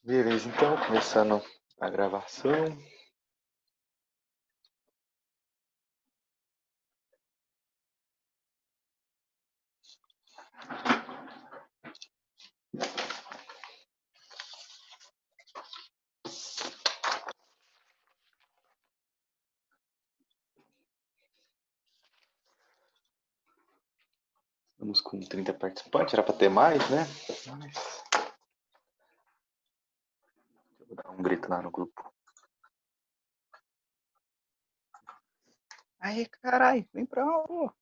Beleza, então, começando a gravação. Estamos com 30 participantes, era para ter mais, né? Mas... eu vou dar um grito lá no grupo. Aí, carai, vem pra aula.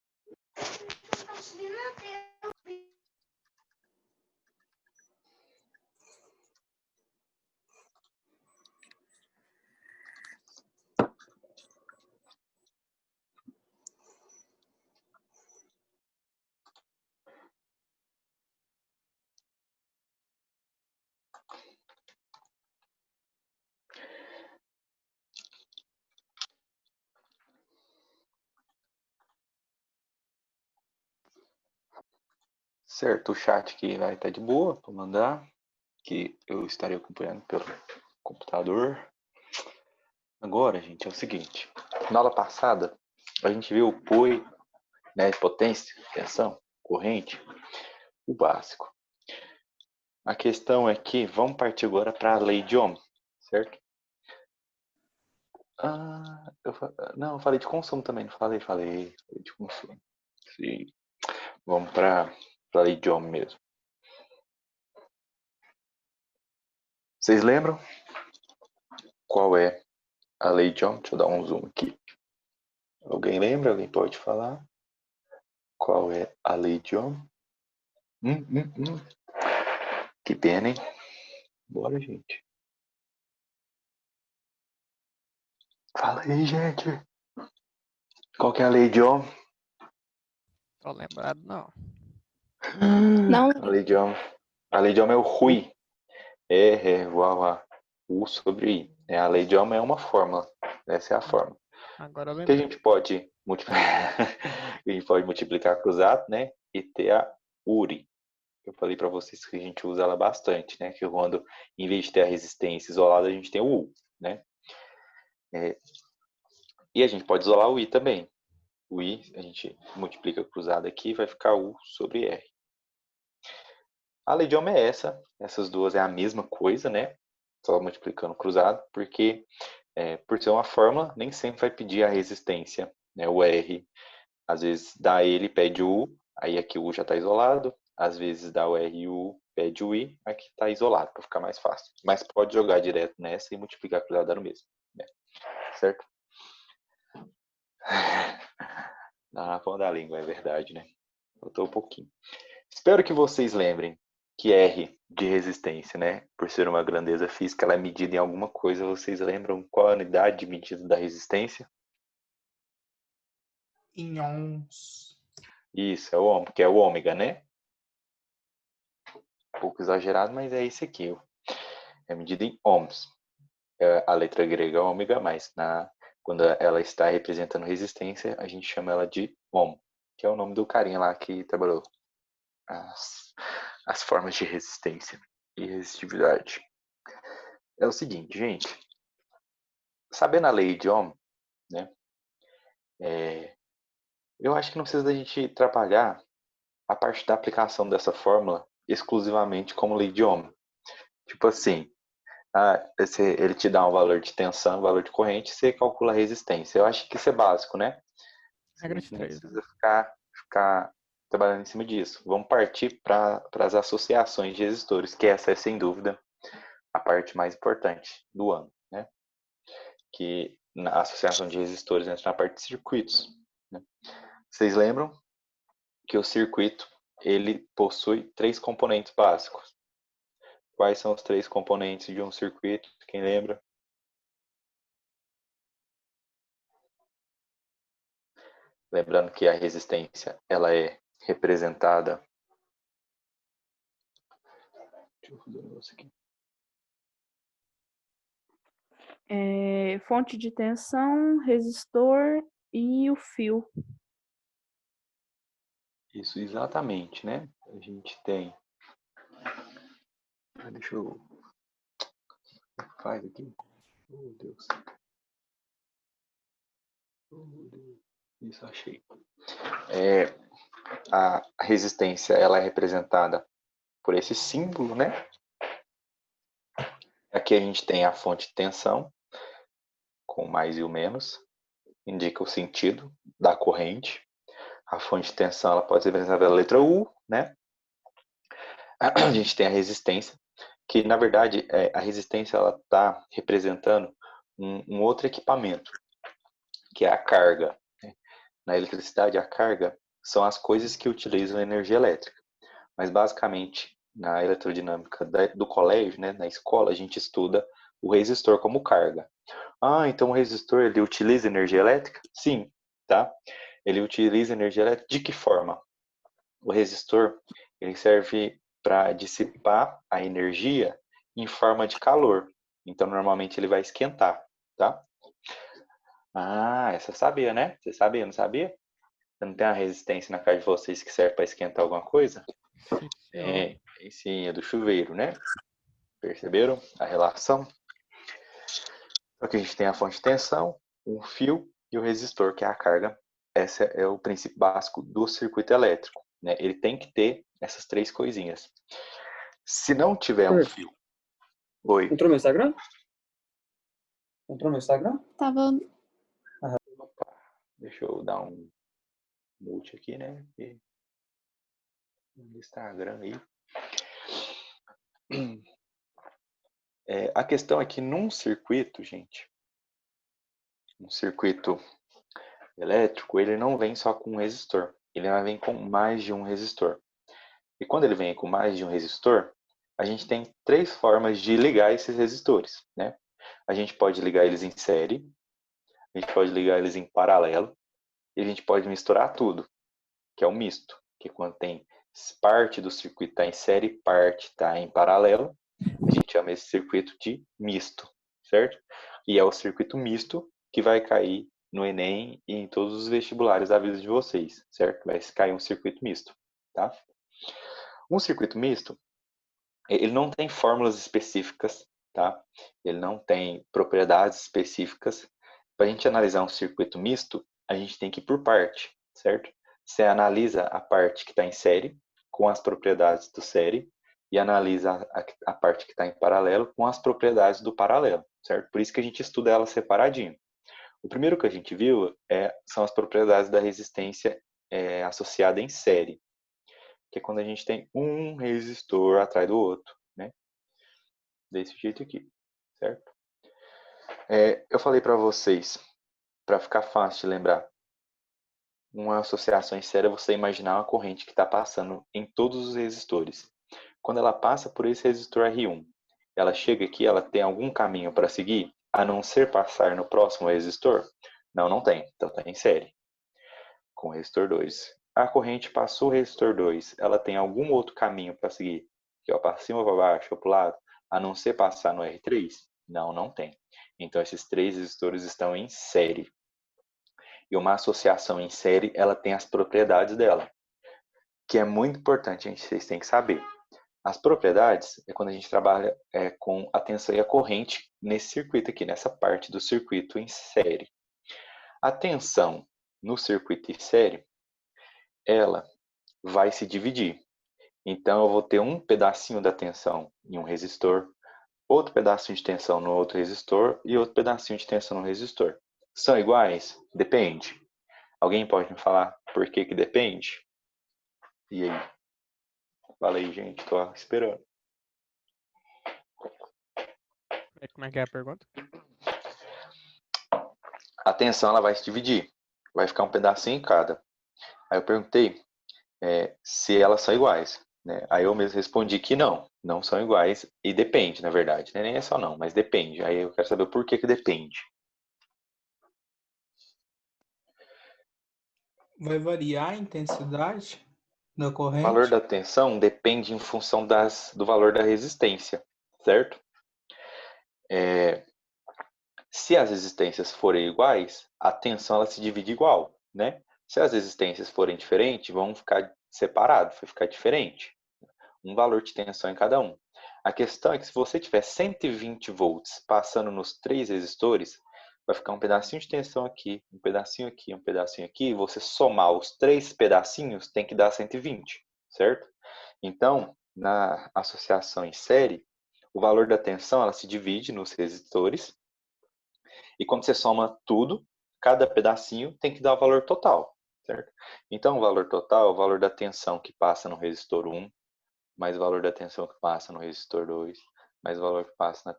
Certo, o chat aqui vai estar de boa para mandar, que eu estarei acompanhando pelo computador. Agora, gente, é o seguinte. Na aula passada, a gente viu o POI, né, potência, tensão, corrente, o básico. A questão é que vamos partir agora para a lei de Ohm, certo? Não, eu falei de consumo também, não falei de consumo. Sim. Vamos para a lei de Ohm mesmo. Vocês lembram qual é a lei de Ohm? Deixa eu dar um zoom aqui. Alguém lembra? Alguém pode falar? Qual é a lei de Ohm? Que pena, hein? Bora, gente. Fala aí, gente. Qual que é a lei de Ohm? Tô lembrado, não. Não. A lei de Ohm é o Hui. U sobre I. A lei de Ohm é uma fórmula. Essa é a fórmula. Agora eu Que a lembrei. gente pode multiplicar, a gente pode multiplicar cruzado, né? E ter a URI. Eu falei para vocês que a gente usa ela bastante, né? Que quando, em vez de ter a resistência isolada, a gente tem o U, né? E a gente pode isolar o I também. O I, a gente multiplica cruzado aqui, vai ficar U sobre R. A lei de Ohm é essa. Essas duas é a mesma coisa, né? Só multiplicando cruzado, porque por ser uma fórmula, nem sempre vai pedir a resistência, né? O R. Às vezes dá ele pede o U, aí aqui o U já está isolado. Às vezes dá o R e o U, pede o I, aqui está isolado, para ficar mais fácil. Mas pode jogar direto nessa e multiplicar cruzado dando mesmo. Né? Certo? Dá na ponta da língua, é verdade, né? Faltou um pouquinho. Espero que vocês lembrem que R de resistência, né? Por ser uma grandeza física, ela é medida em alguma coisa. Vocês lembram qual a unidade de medida da resistência? Em ohms. Isso, é o ohm, que é o ômega, né? Um pouco exagerado, mas é esse aqui. É medida em ohms. É a letra grega é ômega, mas quando ela está representando resistência, a gente chama ela de ohm, que é o nome do carinha lá que trabalhou as formas de resistência e resistividade. É o seguinte, gente. Sabendo a lei de Ohm, né? Eu acho que não precisa da gente trabalhar a parte da aplicação dessa fórmula exclusivamente como lei de Ohm. Tipo assim, ele te dá um valor de tensão, um valor de corrente, você calcula a resistência. Eu acho que isso é básico, né? A Regra de gente não 3, né? precisa ficar trabalhando em cima disso. Vamos partir para as associações de resistores, que essa é, sem dúvida, a parte mais importante do ano, né? Que a associação de resistores entra na parte de circuitos. Né? Vocês lembram que o circuito ele possui 3 componentes básicos? Quais são os 3 componentes de um circuito? Quem lembra? Lembrando que a resistência ela é representada. Deixa eu fazer um negócio aqui. Fonte de tensão, resistor e o fio. Isso, exatamente, né? A gente tem. Deixa eu faz aqui? Oh, Deus. Oh, Deus. Isso, achei. A resistência, ela é representada por esse símbolo, né? Aqui a gente tem a fonte de tensão, com o mais e o menos, indica o sentido da corrente. A fonte de tensão, ela pode ser representada pela letra U, né? A gente tem a resistência, que na verdade a resistência ela está representando um outro equipamento, que é a carga. Na eletricidade, a carga são as coisas que utilizam energia elétrica. Mas basicamente, na elerodinâmica do colégio, né, na escola, a gente estuda o resistor como carga. Ah, então o resistor ele utiliza energia elétrica? Sim, tá? Ele utiliza energia elétrica de que forma? O resistor ele serve para dissipar a energia em forma de calor. Então, normalmente ele vai esquentar, tá? Ah, essa eu sabia, né? Você sabia, não sabia? Você não tem uma resistência na casa de vocês que serve para esquentar alguma coisa? Sim, senhor. Sim, é do chuveiro, né? Perceberam a relação? Aqui a gente tem a fonte de tensão, um fio e o resistor, que é a carga. Esse é o princípio básico do circuito elétrico, né? Ele tem que ter essas três coisinhas. Se não tiver um fio... Oi. Entrou meu Instagram? Entrou meu Instagram? Tava. Opa, deixa eu dar um mute aqui, né? No Instagram aí. A questão é que num circuito, gente, um circuito elétrico, ele não vem só com um resistor. Ele vem com mais de um resistor. E quando ele vem com mais de um resistor, a gente tem três formas de ligar esses resistores, né? A gente pode ligar eles em série, a gente pode ligar eles em paralelo, e a gente pode misturar tudo, que é o misto, que é quando tem parte do circuito está em série, parte está em paralelo, a gente chama esse circuito de misto, certo? E é o circuito misto que vai cair no Enem e em todos os vestibulares da vida de vocês, certo? Vai cair um circuito misto, tá? Um circuito misto, ele não tem fórmulas específicas, tá? Ele não tem propriedades específicas. Para a gente analisar um circuito misto, a gente tem que ir por parte, certo? Você analisa a parte que está em série com as propriedades do série e analisa a parte que está em paralelo com as propriedades do paralelo, certo? Por isso que a gente estuda ela separadinho. O primeiro que a gente viu são as propriedades da resistência associada em série, que é quando a gente tem um resistor atrás do outro, né? Desse jeito aqui, certo? Eu falei para vocês, para ficar fácil de lembrar, uma associação em série é você imaginar uma corrente que está passando em todos os resistores. Quando ela passa por esse resistor R1, ela chega aqui, ela tem algum caminho para seguir, a não ser passar no próximo resistor? Não, não tem. Então está em série com o resistor 2. A corrente passou o resistor 2, ela tem algum outro caminho para seguir? Que para cima, para baixo, ou para o lado, a não ser passar no R3? Não, não tem. Então esses três resistores estão em série. E uma associação em série, ela tem as propriedades dela, que é muito importante, gente, vocês têm que saber. As propriedades é quando a gente trabalha com a tensão e a corrente nesse circuito aqui, nessa parte do circuito em série. A tensão no circuito em série, ela vai se dividir. Então, eu vou ter um pedacinho da tensão em um resistor, outro pedacinho de tensão no outro resistor e outro pedacinho de tensão no resistor. São iguais? Depende. Alguém pode me falar por que que depende? E aí? Fala aí, gente, tô esperando. Como é que é a pergunta? A tensão ela vai se dividir, vai ficar um pedacinho em cada. Aí eu perguntei se elas são iguais, né? Aí eu mesmo respondi que não, não são iguais e depende, na verdade, né? Nem é só não, mas depende. Aí eu quero saber o porquê que depende. Vai variar a intensidade da O valor corrente? da tensão depende em função do valor da resistência, certo? Se as resistências forem iguais, a tensão ela se divide igual, né? Se as resistências forem diferentes, vão ficar separados, vai ficar diferente. Um valor de tensão em cada um. A questão é que se você tiver 120 volts passando nos 3 resistores, vai ficar um pedacinho de tensão aqui, um pedacinho aqui, um pedacinho aqui, e você somar os 3 pedacinhos tem que dar 120, certo? Então, na associação em série, o valor da tensão ela se divide nos resistores, e quando você soma tudo, cada pedacinho tem que dar o valor total, certo? Então, o valor total é o valor da tensão que passa no resistor 1, mais o valor da tensão que passa no resistor 2, mais o valor que passa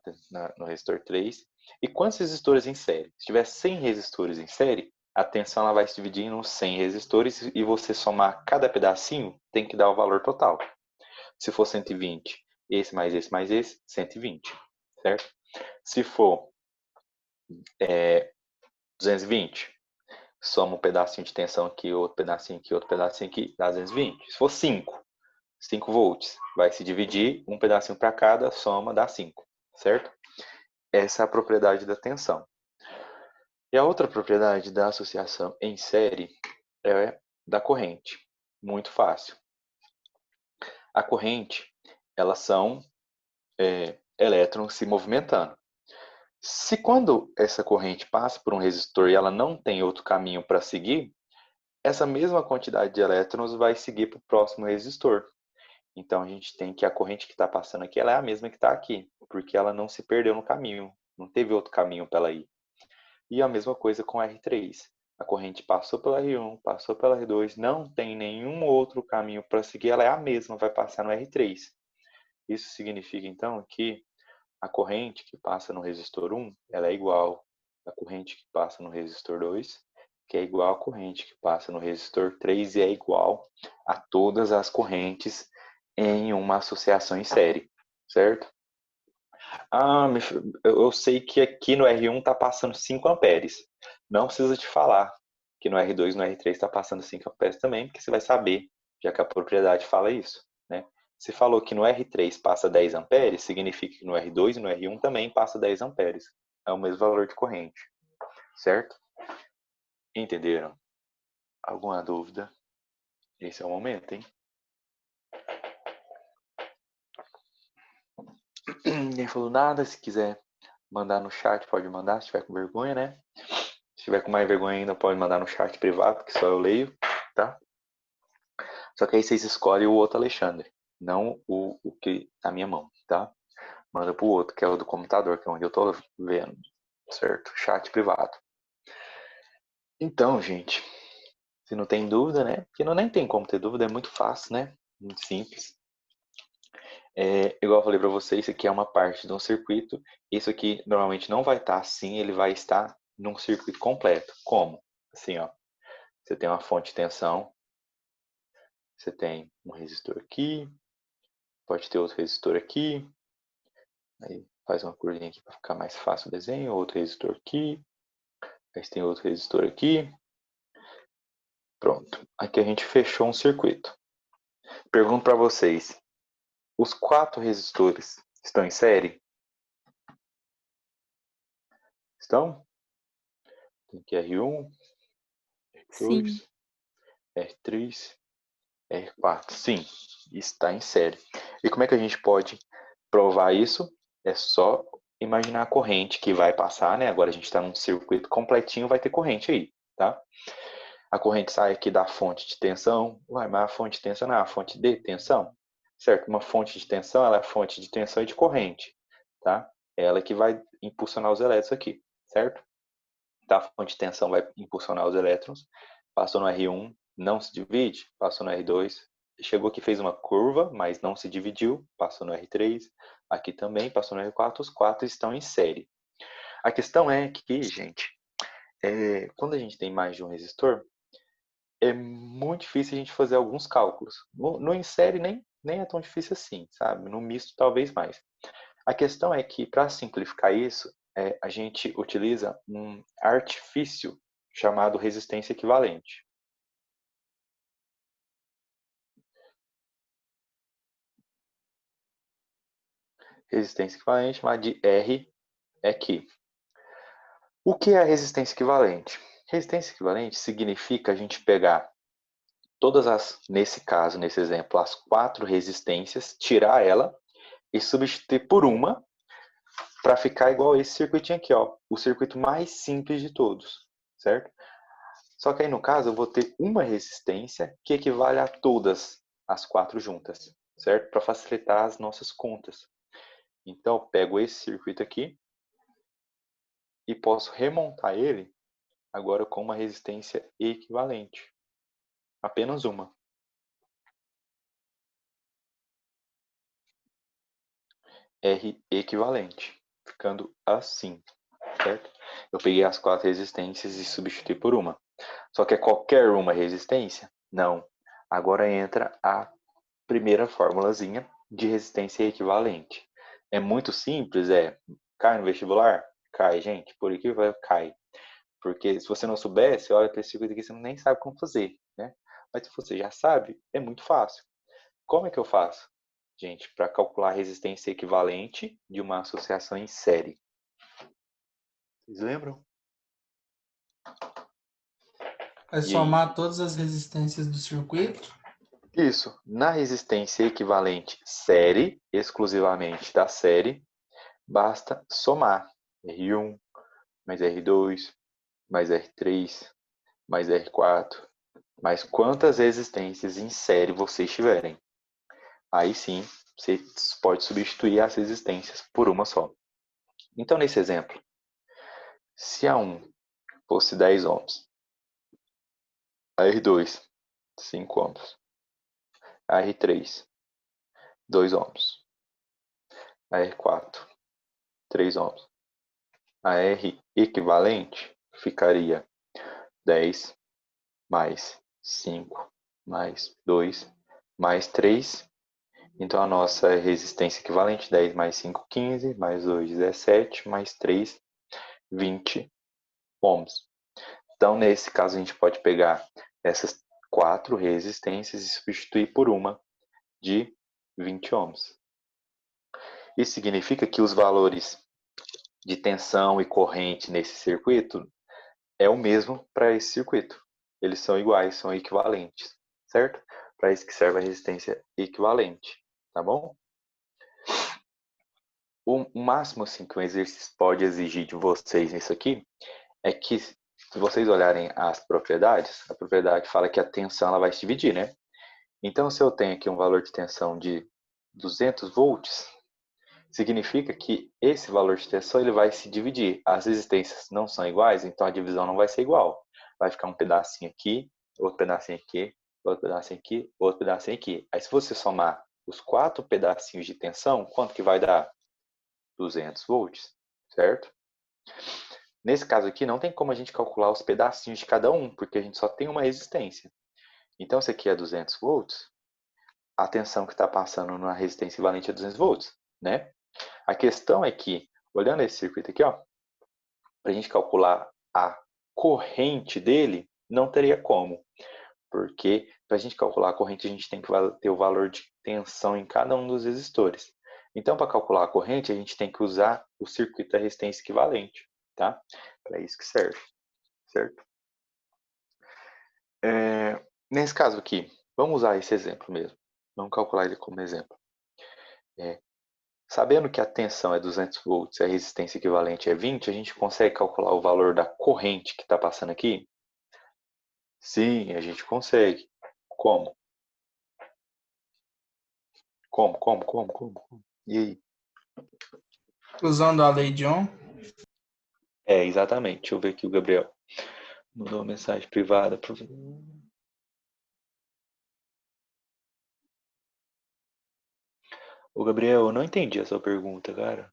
no resistor 3. E quantos resistores em série? Se tiver 100 resistores em série, a tensão ela vai se dividir em 100 resistores e você somar cada pedacinho tem que dar o valor total. Se for 120, esse mais esse mais esse, 120, certo? Se for 220, soma um pedacinho de tensão aqui, outro pedacinho aqui, outro pedacinho aqui, dá 220. Se for 5 volts, vai se dividir, um pedacinho para cada, soma, dá 5, certo? Essa é a propriedade da tensão. E a outra propriedade da associação em série é da corrente. Muito fácil. A corrente, elas são elétrons se movimentando. Se quando essa corrente passa por um resistor e ela não tem outro caminho para seguir, essa mesma quantidade de elétrons vai seguir para o próximo resistor. Então a gente tem que a corrente que está passando aqui ela é a mesma que está aqui, porque ela não se perdeu no caminho, não teve outro caminho para ela ir. E a mesma coisa com R3. A corrente passou pela R1, passou pela R2, não tem nenhum outro caminho para seguir, ela é a mesma, vai passar no R3. Isso significa então que a corrente que passa no resistor 1, ela é igual à corrente que passa no resistor 2, que é igual à corrente que passa no resistor 3 e é igual a todas as correntes em uma associação em série, certo? Eu sei que aqui no R1 está passando 5 amperes. Não precisa te falar que no R2 e no R3 está passando 5 amperes também, porque você vai saber, já que a propriedade fala isso, né? Se falou que no R3 passa 10 amperes, significa que no R2 e no R1 também passa 10 amperes. É o mesmo valor de corrente, certo? Entenderam? Alguma dúvida? Esse é o momento, hein? Ninguém falou nada. Se quiser mandar no chat, pode mandar, se tiver com vergonha, né? Se tiver com mais vergonha ainda, pode mandar no chat privado, que só eu leio, tá? Só que aí vocês escolhem o outro Alexandre, não o que tá na minha mão, tá? Manda pro outro, que é o do computador, que é onde eu tô vendo, certo? Chat privado. Então, gente, se não tem dúvida, né? Porque nem tem como ter dúvida, é muito fácil, né? Muito simples. Igual eu falei para vocês, isso aqui é uma parte de um circuito. Isso aqui normalmente não vai estar assim, ele vai estar num circuito completo. Como? Assim, ó. Você tem uma fonte de tensão, você tem um resistor aqui, pode ter outro resistor aqui, aí faz uma curvinha aqui para ficar mais fácil o desenho, outro resistor aqui, aí você tem outro resistor aqui. Pronto, aqui a gente fechou um circuito. Pergunto para vocês, os 4 resistores estão em série? Estão? Tem aqui R1, R2, Sim. R3, R4. Sim, está em série. E como é que a gente pode provar isso? É só imaginar a corrente que vai passar, né? Agora a gente está num circuito completinho, vai ter corrente aí, tá? A corrente sai aqui da fonte de tensão. Uai, mas a fonte de tensão não é a fonte de tensão? Certo, uma fonte de tensão, ela é a fonte de tensão e de corrente, tá? É ela que vai impulsionar os elétrons aqui, certo? Tá, a fonte de tensão vai impulsionar os elétrons. Passou no R1, não se divide, passou no R2, chegou aqui, fez uma curva, mas não se dividiu, passou no R3, aqui também, passou no R4, os 4 estão em série. A questão é que, gente, quando a gente tem mais de um resistor, é muito difícil a gente fazer alguns cálculos. No em série nem é tão difícil assim, sabe? No misto talvez mais. A questão é que, para simplificar isso, a gente utiliza um artifício chamado resistência equivalente. Resistência equivalente, chamada de R aqui. O que é a resistência equivalente? Resistência equivalente significa a gente pegar todas as, nesse caso, nesse exemplo, as 4 resistências, tirar ela e substituir por uma para ficar igual esse circuitinho aqui, ó, o circuito mais simples de todos, certo? Só que aí no caso eu vou ter uma resistência que equivale a todas as 4 juntas, certo? Para facilitar as nossas contas. Então eu pego esse circuito aqui e posso remontar ele agora com uma resistência equivalente. Apenas uma. R equivalente, ficando assim, certo? Eu peguei as 4 resistências e substituí por uma. Só que é qualquer uma resistência? Não. Agora entra a primeira formulazinha de resistência equivalente. É muito simples, cai no vestibular? Cai, gente, por aqui vai, cai. Porque se você não souber, você olha para esse circuito aqui, você nem sabe como fazer, né? Mas se você já sabe, é muito fácil. Como é que eu faço? Gente, para calcular a resistência equivalente de uma associação em série. Vocês lembram? É somar todas as resistências do circuito? Isso. Na resistência equivalente série, exclusivamente da série, basta somar R1 mais R2 mais R3 mais R4 mais quantas resistências em série vocês tiverem. Aí sim, você pode substituir as resistências por uma só. Então, nesse exemplo, se a 1 fosse 10 ohms, a R2, 5 ohms, a R3, 2 ohms, a R4, 3 ohms, a R equivalente ficaria 10 mais 5 mais 2 mais 3. Então, a nossa resistência equivalente, 10 mais 5, 15, mais 2, 17, mais 3, 20 ohms. Então, nesse caso, a gente pode pegar essas 4 resistências e substituir por uma de 20 ohms. Isso significa que os valores de tensão e corrente nesse circuito é o mesmo para esse circuito. Eles são iguais, são equivalentes, certo? Para isso que serve a resistência equivalente, tá bom? O máximo assim, que um exercício pode exigir de vocês nisso aqui é que, se vocês olharem as propriedades, a propriedade fala que a tensão ela vai se dividir, né? Então, se eu tenho aqui um valor de tensão de 200 volts, significa que esse valor de tensão ele vai se dividir. As resistências não são iguais, então a divisão não vai ser igual. Vai ficar um pedacinho aqui, outro pedacinho aqui, outro pedacinho aqui, outro pedacinho aqui. Aí se você somar os 4 pedacinhos de tensão, quanto que vai dar? 200 volts, certo? Nesse caso aqui, não tem como a gente calcular os pedacinhos de cada um, porque a gente só tem uma resistência. Então, se aqui é 200 volts, a tensão que está passando na resistência equivalente é 200 volts, né? A questão é que, olhando esse circuito aqui, ó, para a gente calcular a corrente dele, não teria como. Porque para a gente calcular a corrente, a gente tem que ter o valor de tensão em cada um dos resistores. Então, para calcular a corrente, a gente tem que usar o circuito da resistência equivalente, tá? Para isso que serve, certo? Nesse caso aqui, vamos usar esse exemplo mesmo. Vamos calcular ele como exemplo. Sabendo que a tensão é 200 volts e a resistência equivalente é 20, a gente consegue calcular o valor da corrente que está passando aqui? Sim, a gente consegue. Como? Como? E aí? Usando a lei de Ohm? Exatamente. Deixa eu ver aqui o Gabriel. Mandou uma mensagem privada. Ô, Gabriel, eu não entendi a sua pergunta, cara.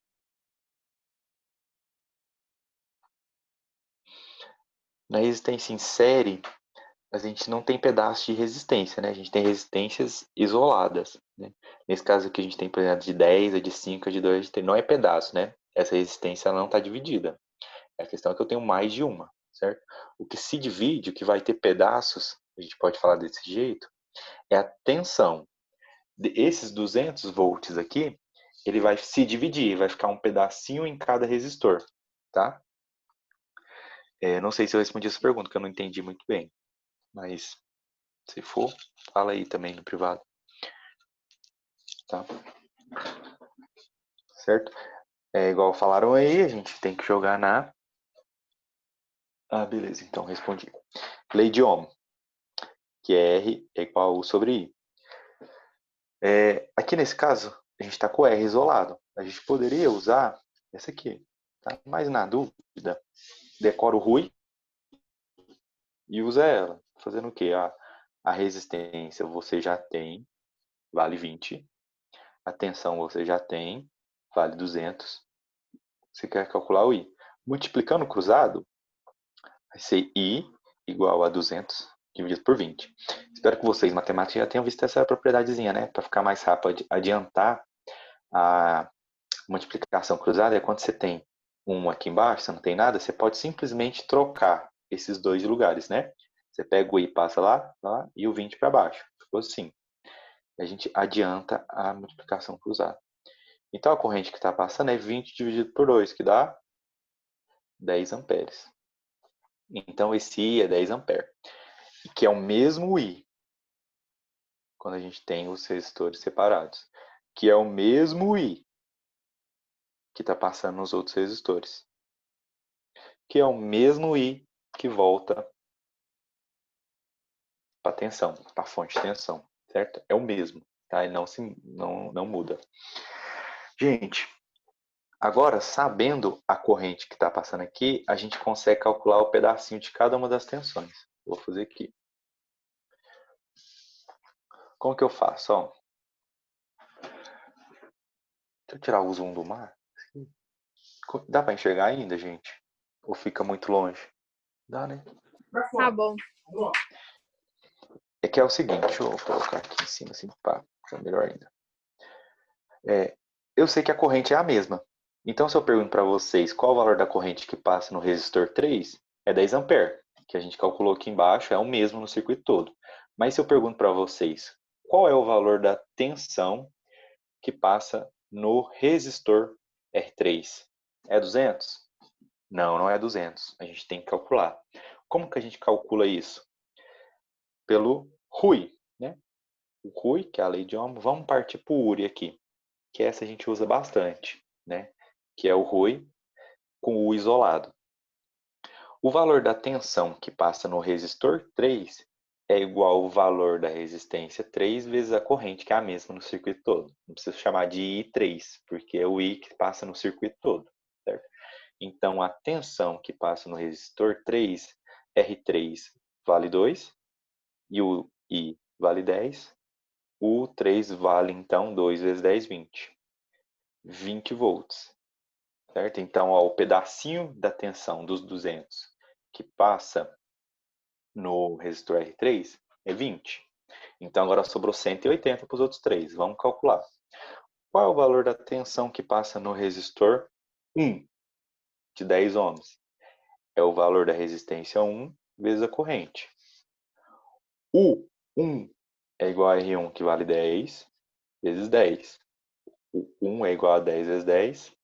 Na resistência em série, a gente não tem pedaço de resistência, né? A gente tem resistências isoladas, né? Nesse caso aqui, a gente tem, por exemplo, de 10, a de 5, a de 2, a de 3. Não é pedaço, né? Essa resistência ela não está dividida. A questão é que eu tenho mais de uma, certo? O que se divide, o que vai ter pedaços, a gente pode falar desse jeito, é a tensão. Esses 200 volts aqui, ele vai se dividir, vai ficar um pedacinho em cada resistor, tá? Não sei se eu respondi essa pergunta, que eu não entendi muito bem. Mas, se for, fala aí também no privado. Tá? certo? É igual falaram aí, a gente tem que jogar na... Ah, beleza, então respondi. Lei de Ohm, que é R é igual a U sobre I. Aqui nesse caso, a gente está com o R isolado. A gente poderia usar essa aqui, tá? Mas na dúvida, decora o RUI e usa ela. Fazendo o quê? A resistência você já tem, vale 20. A tensão você já tem, vale 200. Você quer calcular o I. Multiplicando o cruzado, vai ser I igual a 200 dividido por 20. Espero que vocês, matemáticos, já tenham visto essa propriedadezinha, né? Para ficar mais rápido, adiantar a multiplicação cruzada é quando você tem um aqui embaixo, você não tem nada, você pode simplesmente trocar esses dois lugares, né? Você pega o I, passa lá e o 20 para baixo. Ficou assim. A gente adianta a multiplicação cruzada. Então, a corrente que está passando é 20 dividido por 2, que dá 10 amperes. Então, esse I é 10 amperes, que é o mesmo I, quando a gente tem os resistores separados, que é o mesmo I que está passando nos outros resistores, que é o mesmo I que volta para a tensão, para a fonte de tensão, certo? É o mesmo, tá? E não muda. Gente, agora, sabendo a corrente que está passando aqui, a gente consegue calcular o pedacinho de cada uma das tensões. Vou fazer aqui. Como que eu faço? Ó, deixa eu tirar o zoom do mar. Dá para enxergar ainda, gente? Ou fica muito longe? Dá, né? Tá bom. É que é o seguinte, deixa eu colocar aqui em cima, assim, para ficar melhor ainda. Eu sei que a corrente é a mesma. Então, se eu pergunto para vocês qual o valor da corrente que passa no resistor 3, é 10 amperes, que a gente calculou aqui embaixo, é o mesmo no circuito todo. Mas se eu pergunto para vocês qual é o valor da tensão que passa no resistor R3, é 200? Não, não é 200. A gente tem que calcular. Como que a gente calcula isso? Pelo RUI, né? O RUI, que é a lei de Ohm, vamos partir para o URI aqui, que essa a gente usa bastante, né? Que é o RUI com o U isolado. O valor da tensão que passa no resistor 3 é igual ao valor da resistência 3 vezes a corrente, que é a mesma no circuito todo. Não preciso chamar de I3, porque é o I que passa no circuito todo, certo? Então, a tensão que passa no resistor 3, R3 vale 2, e o I vale 10, o 3 vale, então, 2 vezes 10, 20. 20 volts, certo? Então, ó, o pedacinho da tensão dos 200 que passa no resistor R3 é 20. Então, agora sobrou 180 para os outros 3. Vamos calcular. Qual é o valor da tensão que passa no resistor 1 de 10 ohms? É o valor da resistência 1 vezes a corrente. O 1 é igual a R1, que vale 10, vezes 10. O 1 é igual a 10 vezes 10,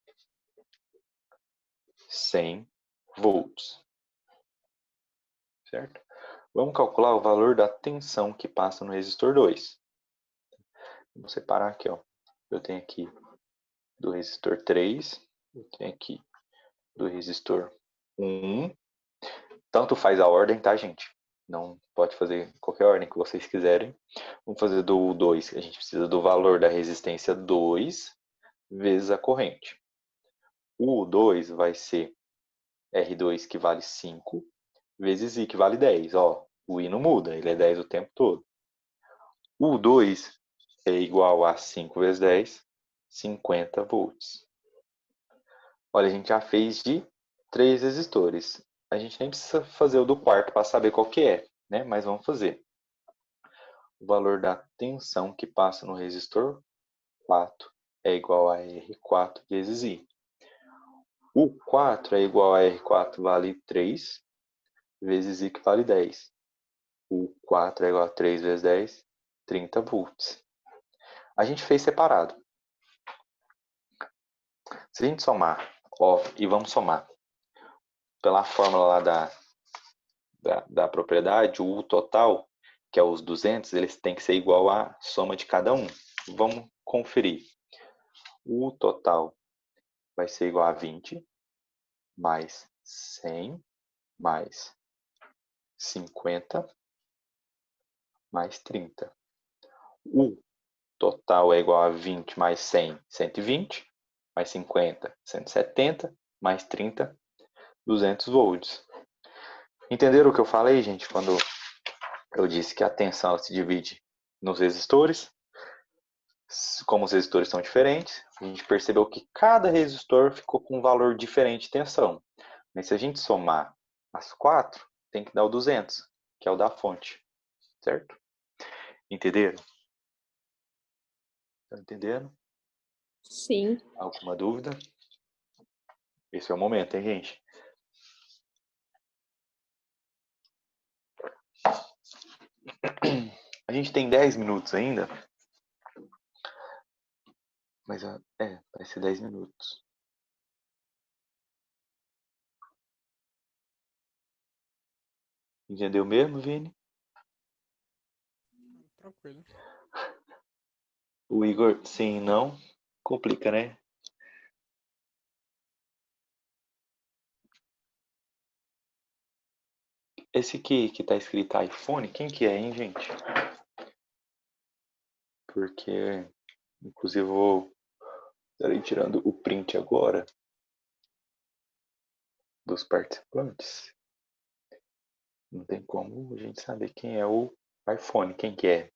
100 volts. Certo? Vamos calcular o valor da tensão que passa no resistor 2. Vamos separar aqui, ó. Eu tenho aqui do resistor 3, eu tenho aqui do resistor 1. Tanto faz a ordem, tá, gente? Não pode fazer qualquer ordem que vocês quiserem. Vamos fazer do 2. A gente precisa do valor da resistência 2 vezes a corrente. O 2 vai ser R2, que vale 5, vezes I, que vale 10. Ó, o I não muda, ele é 10 o tempo todo. O 2 é igual a 5 vezes 10, 50 volts. Olha, a gente já fez de 3 resistores. A gente nem precisa fazer o do quarto para saber qual que é, né? Mas vamos fazer. O valor da tensão que passa no resistor 4 é igual a R4 vezes I. O 4 é igual a R4 vale 3, vezes I, que vale 10. O 4 é igual a 3 vezes 10, 30 volts. A gente fez separado. Se a gente somar, ó, e vamos somar pela fórmula lá da propriedade, o U total, que é os 200, eles têm que ser igual à soma de cada um. Vamos conferir. O U total vai ser igual a 20 mais 100 mais 50 mais 30. O total é igual a 20 mais 100, 120, mais 50, 170, mais 30, 200 volts. Entenderam o que eu falei, gente, quando eu disse que a tensão se divide nos resistores? Como os resistores são diferentes, a gente percebeu que cada resistor ficou com um valor diferente de tensão. Mas se a gente somar as 4, tem que dar o 200, que é o da fonte. Certo? Entenderam? Estão entendendo? Sim. Alguma dúvida? Esse é o momento, hein, gente? A gente tem 10 minutos ainda. Mas, vai ser 10 minutos. Entendeu mesmo, Vini? Tranquilo. O Igor, sim, não? Complica, né? Esse aqui que tá escrito iPhone, quem que é, hein, gente? Porque, inclusive, eu vou estarei tirando o print agora dos participantes. Não tem como a gente saber quem é o iPhone, quem que é.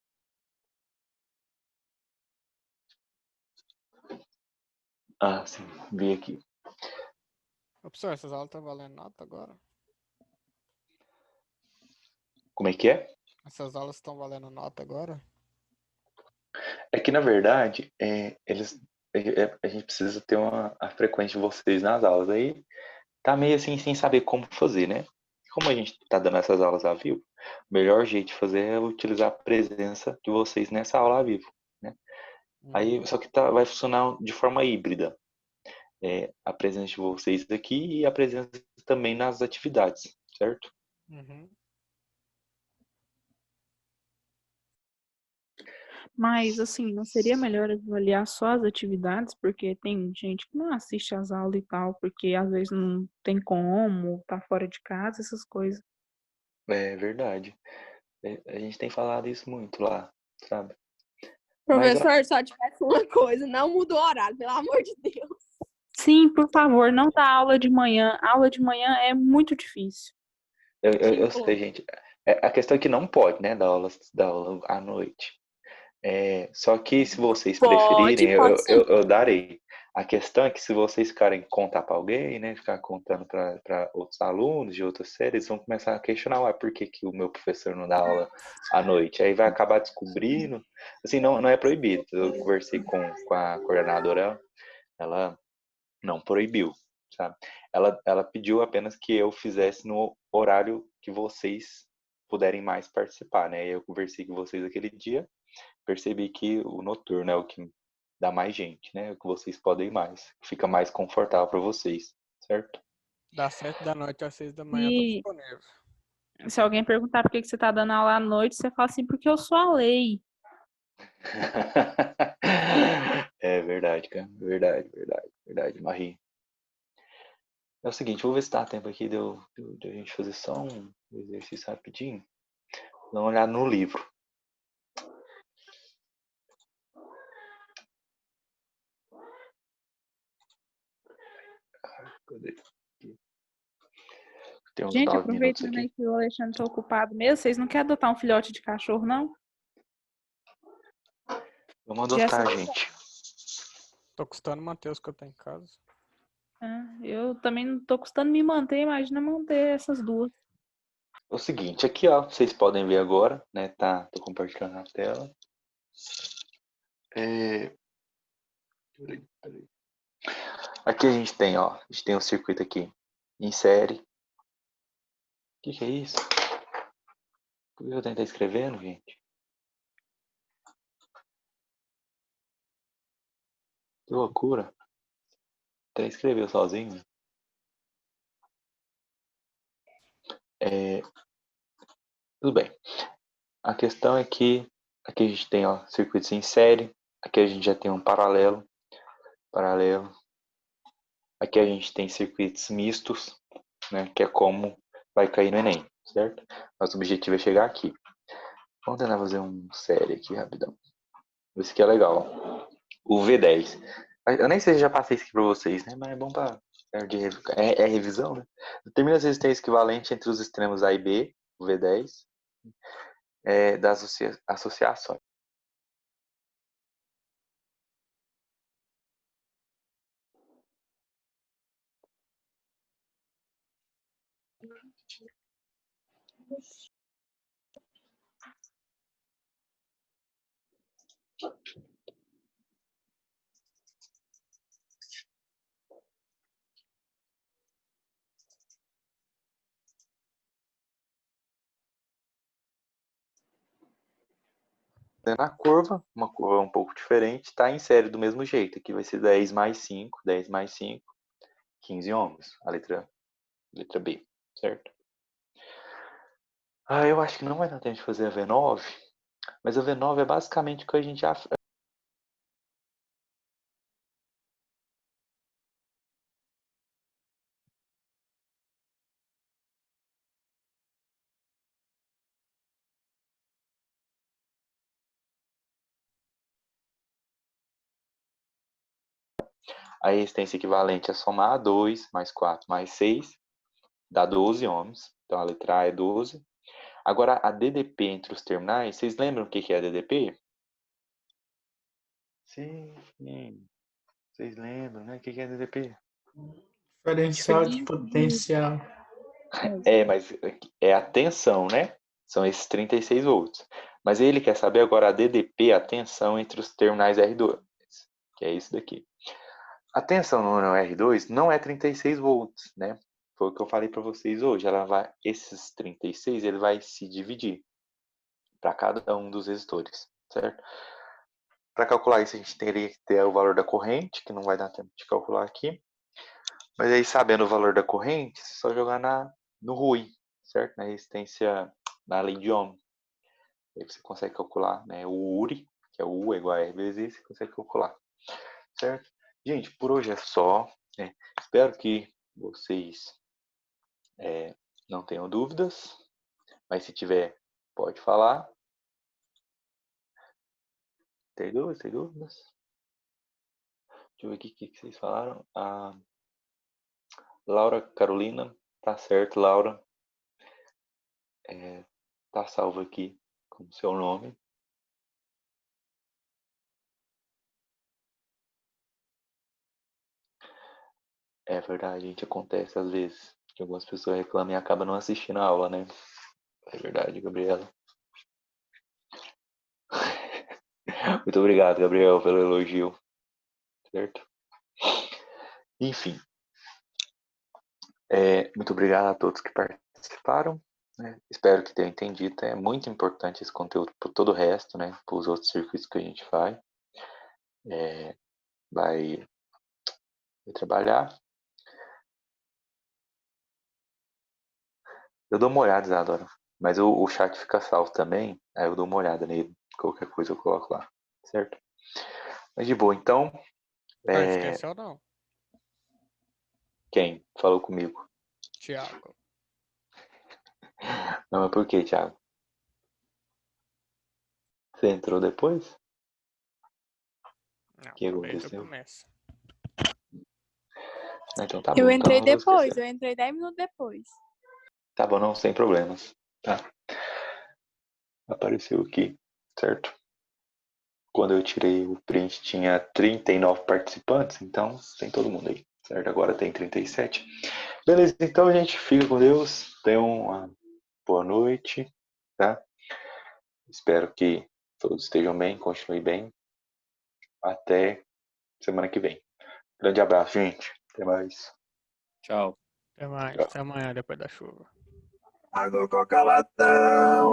Ah, sim, vi aqui. Professor, essas aulas estão valendo nota agora? Como é que é? Essas aulas estão valendo nota agora? É que, na verdade, a gente precisa ter a frequência de vocês nas aulas. Aí tá meio assim, sem saber como fazer, né? Como a gente tá dando essas aulas ao vivo, o melhor jeito de fazer é utilizar a presença de vocês nessa aula ao vivo, né? Aí, só que vai funcionar de forma híbrida. A presença de vocês aqui e a presença também nas atividades, certo? Uhum. Mas, assim, não seria melhor avaliar só as atividades? Porque tem gente que não assiste às aulas e tal, porque às vezes não tem como, tá fora de casa, essas coisas. É verdade. A gente tem falado isso muito lá, sabe? Mas Professor, só te peço uma coisa, não muda o horário, pelo amor de Deus. Sim, por favor, não dá aula de manhã. Aula de manhã é muito difícil. eu sei, gente. A questão é que não pode, né, dar aula à noite. Só que se vocês Pode, preferirem, pode sim. eu darei. A questão é que se vocês ficarem contar para alguém, né, ficar contando para outros alunos de outras séries, vão começar a questionar, por que que o meu professor não dá aula à noite? Aí vai acabar descobrindo. Assim, não é proibido. Eu conversei com a coordenadora, ela não proibiu, sabe? Ela pediu apenas que eu fizesse no horário que vocês puderem mais participar, né? Eu conversei com vocês aquele dia, percebi que o noturno é o que dá mais gente, né? O que vocês podem ir mais, fica mais confortável para vocês, certo? Das 7 da noite às 6 da manhã eu tô E disponível. se alguém perguntar por que que você tá dando aula à noite, você fala assim, porque eu sou a lei. É verdade, cara. Verdade, Marie. É o seguinte, vou ver se dá tempo aqui de a gente fazer só um exercício rapidinho. Dá uma olhada no livro. Cadê? Tem uns Gente, 9 minutos aproveitando aqui. aí que o Alexandre tá ocupado mesmo, vocês não querem adotar um filhote de cachorro, não? Vamos Já adotar, essa- gente. Tô custando manter os que eu tenho em casa. Eu também não tô custando me manter, imagina manter essas duas. É o seguinte, aqui ó, vocês podem ver agora, né? Tô compartilhando a tela. Peraí. Aqui a gente tem, ó, a gente tem um circuito aqui em série. O que é isso? Por que eu tenho que estar escrevendo, gente? Que loucura. Até escreveu sozinho. Tudo bem. A questão é que aqui a gente tem, ó, circuitos em série. Aqui a gente já tem um paralelo. Aqui a gente tem circuitos mistos, né, que é como vai cair no Enem, certo? Nosso objetivo é chegar aqui. Vamos tentar fazer um série aqui rapidão. Esse aqui é legal. O V10. Eu nem sei se já passei isso aqui para vocês, né? Mas é bom para é revisão, né? Determina as resistências equivalentes entre os extremos A e B, o V10, das associações. Na curva, uma curva um pouco diferente, está em série do mesmo jeito. Aqui vai ser 10 mais 5, 10 mais 5, 15 ohms, a letra B, certo? Eu acho que não vai dar tempo de fazer a V9, mas a V9 é basicamente o que a gente já... A resistência equivalente é somar 2 mais 4 mais 6, dá 12 ohms. Então a letra A é 12. Agora a DDP entre os terminais, vocês lembram o que é a DDP? Sim, vocês lembram, né? O que é a DDP? Diferencial de potencial. Mas é a tensão, né? São esses 36 volts. Mas ele quer saber agora a DDP, a tensão entre os terminais R2, que é isso daqui. A tensão no R2 não é 36 volts, né? Foi o que eu falei para vocês hoje. Esses 36 ele vai se dividir para cada um dos resistores, certo? Para calcular isso, a gente teria que ter o valor da corrente, que não vai dar tempo de calcular aqui. Mas aí, sabendo o valor da corrente, é só jogar no RUI, certo? Na resistência, na lei de Ohm. Aí você consegue calcular, né? O URI, que é o U igual a R vezes I, você consegue calcular, certo? Gente, por hoje é só, né? Espero que vocês não tenham dúvidas, mas se tiver, pode falar. Tem dúvidas? Tem dúvidas? Deixa eu ver aqui o que vocês falaram. A Laura Carolina, tá certo, Laura. Tá salvo aqui com seu nome. É verdade, gente, acontece às vezes que algumas pessoas reclamam e acabam não assistindo a aula, né? É verdade, Gabriela. Muito obrigado, Gabriel, pelo elogio, certo? Enfim, muito obrigado a todos que participaram, né? Espero que tenham entendido. É muito importante esse conteúdo para todo o resto, né? Para os outros circuitos que a gente vai trabalhar. Eu dou uma olhada, Isadora, mas o chat fica salvo também, aí eu dou uma olhada nele. Qualquer coisa eu coloco lá, certo? Mas de boa, então. Não esqueceu, não. Quem falou comigo? Thiago. Não, mas por que, Thiago? Você entrou depois? Não, O que aproveita e aconteceu? começa. Então tá Eu bom. entrei Então, não vou depois, esquecer. eu entrei 10 minutos depois. Tá bom, não, sem problemas. Tá. Apareceu aqui, certo? Quando eu tirei o print tinha 39 participantes, então tem todo mundo aí, certo? Agora tem 37. Beleza, então, gente, fica com Deus. Tenham uma boa noite, tá? Espero que todos estejam bem, continuem bem. Até semana que vem. Grande abraço, gente. Até mais. Tchau. Até mais. Tchau. Até amanhã, depois da chuva. Água, coca, latão.